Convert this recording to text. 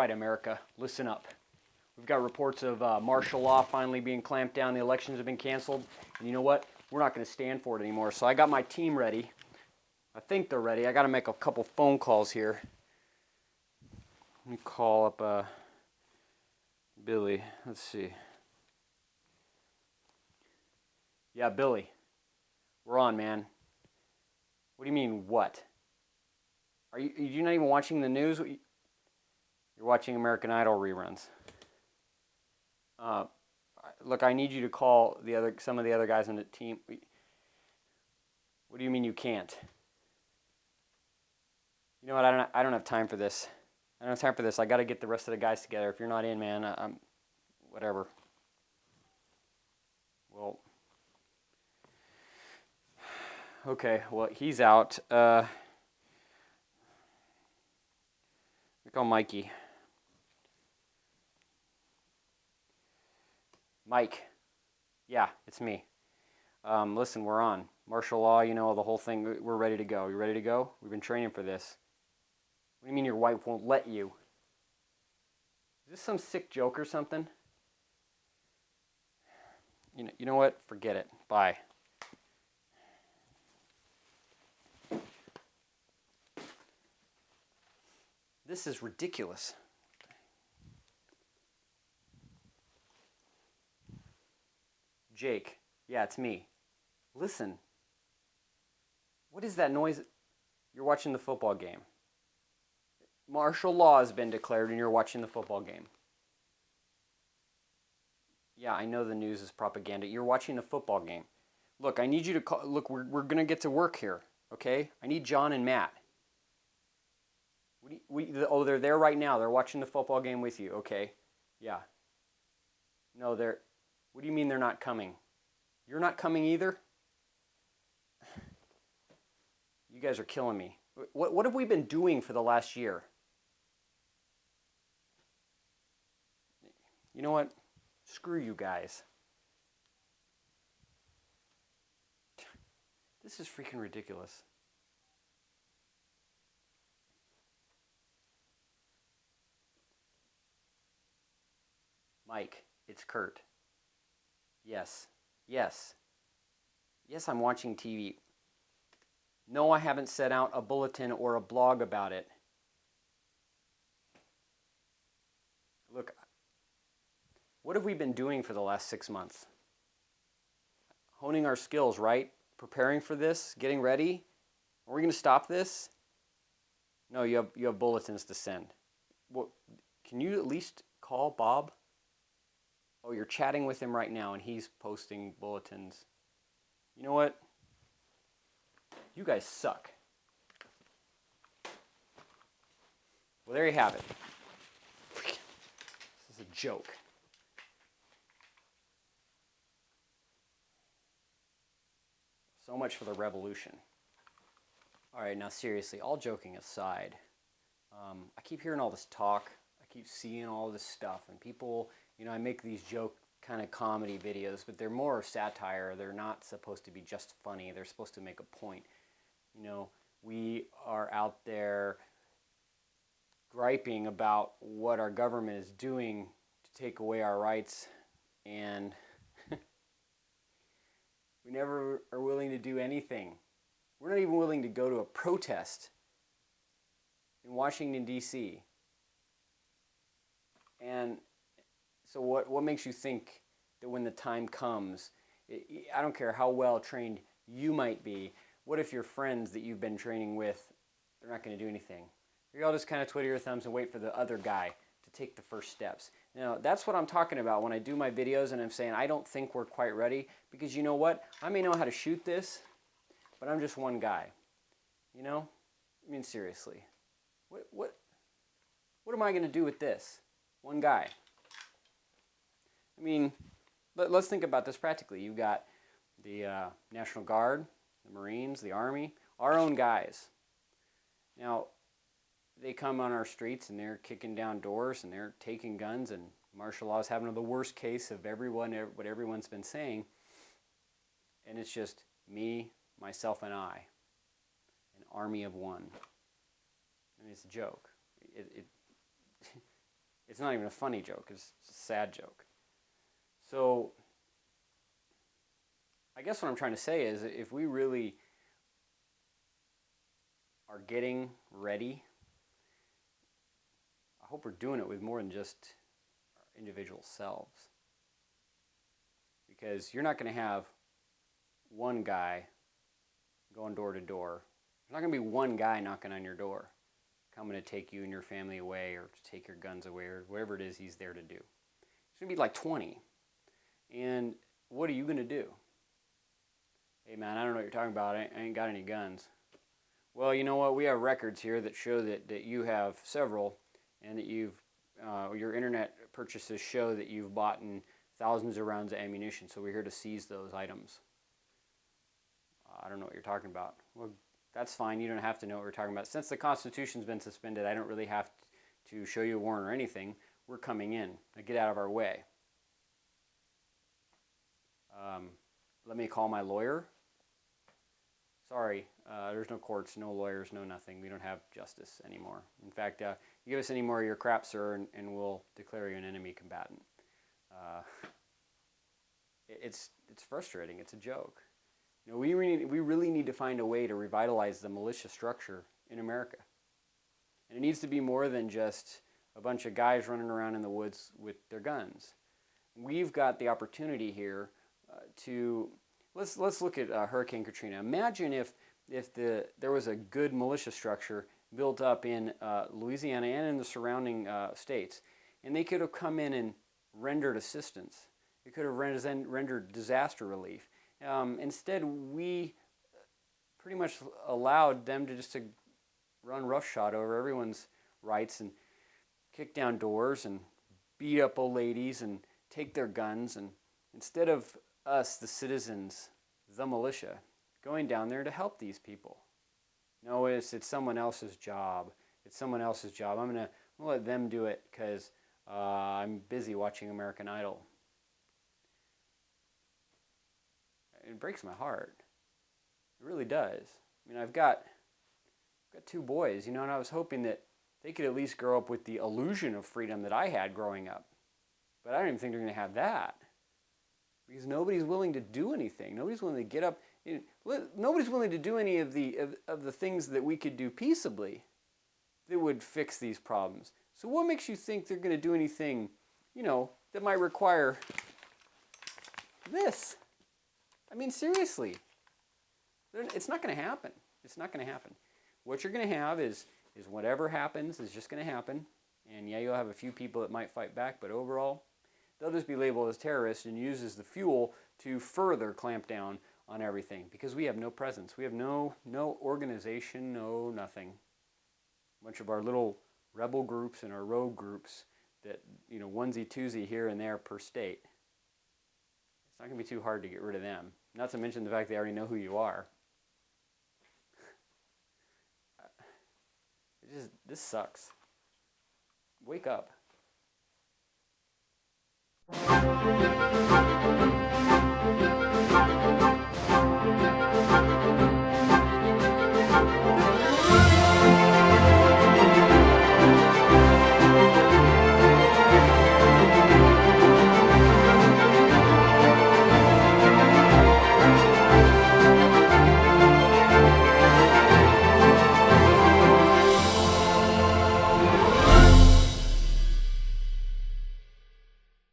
right, America, listen up. We've got reports of martial law finally being clamped down. The elections have been canceled. And you know what? We're not going to stand for it anymore. So I got my team ready. I think they're ready. I got to make a couple phone calls here. Let me call up Billy. Let's see. Yeah, Billy. We're on, man. What do you mean, what? Are you not even watching the news? You're watching American Idol reruns. Look, I need you to call some of the other guys on the team. What do you mean you can't? You know what? I don't have time for this. I don't have time for this. I got to get the rest of the guys together. If you're not in, man, I'm whatever. Well, okay. Well, he's out. We call Mikey. Mike. Yeah, it's me. Listen, we're on. Martial law, you know, the whole thing. We're ready to go. You ready to go? We've been training for this. What do you mean your wife won't let you? Is this some sick joke or something? You know what? Forget it. Bye. This is ridiculous. Jake. Yeah, it's me. Listen. What is that noise? You're watching the football game. Martial law has been declared and you're watching the football game. Yeah, I know the news is propaganda. You're watching the football game. Look, I need you to call. Look, we're going to get to work here, okay? I need John and Matt. Oh, they're there right now. They're watching the football game with you, okay? Yeah. No, what do you mean they're not coming? You're not coming either? You guys are killing me. What have we been doing for the last year? You know what? Screw you guys. This is freaking ridiculous. Mike, it's Kurt. Yes. Yes. Yes, I'm watching TV. No, I haven't set out a bulletin or a blog about it. Look, what have we been doing for the last 6 months? Honing our skills, right? Preparing for this, getting ready. Are we going to stop this? No, you have bulletins to send. What, can you at least call Bob? Oh, you're chatting with him right now and he's posting bulletins. You know what? You guys suck. Well, there you have it. This is a joke. So much for the revolution. All right, now seriously, all joking aside, I keep hearing all this talk. I keep seeing all this stuff, and people, I make these joke kind of comedy videos, but they're more satire. They're not supposed to be just funny. They're supposed to make a point. We are out there griping about what our government is doing to take away our rights, and we never are willing to do anything. We're not even willing to go to a protest in Washington, D.C. And so what makes you think that when the time comes, I don't care how well trained you might be, what if your friends that you've been training with, they're not going to do anything? You're all just kind of twiddle your thumbs and wait for the other guy to take the first steps. Now, that's what I'm talking about when I do my videos and I'm saying I don't think we're quite ready, because you know what? I may know how to shoot this, but I'm just one guy. I mean, seriously. What am I going to do with this? One guy. I mean, let's think about this practically. You've got the National Guard, the Marines, the Army, our own guys. Now, they come on our streets and they're kicking down doors and they're taking guns, and martial law is having the worst case of what everyone's been saying. And it's just me, myself, and I. An army of one. I mean, it's a joke. It's not even a funny joke. It's a sad joke. So I guess what I'm trying to say is if we really are getting ready, I hope we're doing it with more than just our individual selves. Because you're not going to have one guy going door to door. There's not going to be one guy knocking on your door, coming to take you and your family away or to take your guns away or whatever it is he's there to do. It's going to be like 20. And what are you going to do? Hey man, I don't know what you're talking about. I ain't got any guns. Well, you know what? We have records here that show that you have several, and that your internet purchases show that you've bought in thousands of rounds of ammunition. So we're here to seize those items. I don't know what you're talking about. Well, that's fine. You don't have to know what we're talking about. Since the Constitution's been suspended, I don't really have to show you a warrant or anything. We're coming in. Now get out of our way. Let me call my lawyer. Sorry, there's no courts, no lawyers, no nothing. We don't have justice anymore. In fact, you give us any more of your crap, sir, and we'll declare you an enemy combatant. It's frustrating. It's a joke. You know, we really need to find a way to revitalize the militia structure in America. And it needs to be more than just a bunch of guys running around in the woods with their guns. We've got the opportunity here to... Let's look at Hurricane Katrina. Imagine if there was a good militia structure built up in Louisiana and in the surrounding states, and they could have come in and rendered assistance. They could have rendered disaster relief. Instead, we pretty much allowed them to run roughshod over everyone's rights and kick down doors and beat up old ladies and take their guns. And instead of us, the citizens, the militia, going down there to help these people. No, it's someone else's job. It's someone else's job. I'm gonna let them do it because I'm busy watching American Idol. It breaks my heart. It really does. I mean, I've got 2 boys, and I was hoping that they could at least grow up with the illusion of freedom that I had growing up. But I don't even think they're going to have that. Because nobody's willing to do anything. Nobody's willing to get up. Nobody's willing to do any of the things that we could do peaceably that would fix these problems. So what makes you think they're going to do anything, that might require this? I mean, seriously. It's not going to happen. It's not going to happen. What you're going to have is whatever happens is just going to happen. And yeah, you'll have a few people that might fight back, but overall, they'll just be labeled as terrorists and used as the fuel to further clamp down on everything because we have no presence. We have no organization, no nothing. A bunch of our little rebel groups and our rogue groups that, onesie twosie here and there per state. It's not going to be too hard to get rid of them. Not to mention the fact they already know who you are. This sucks. Wake up.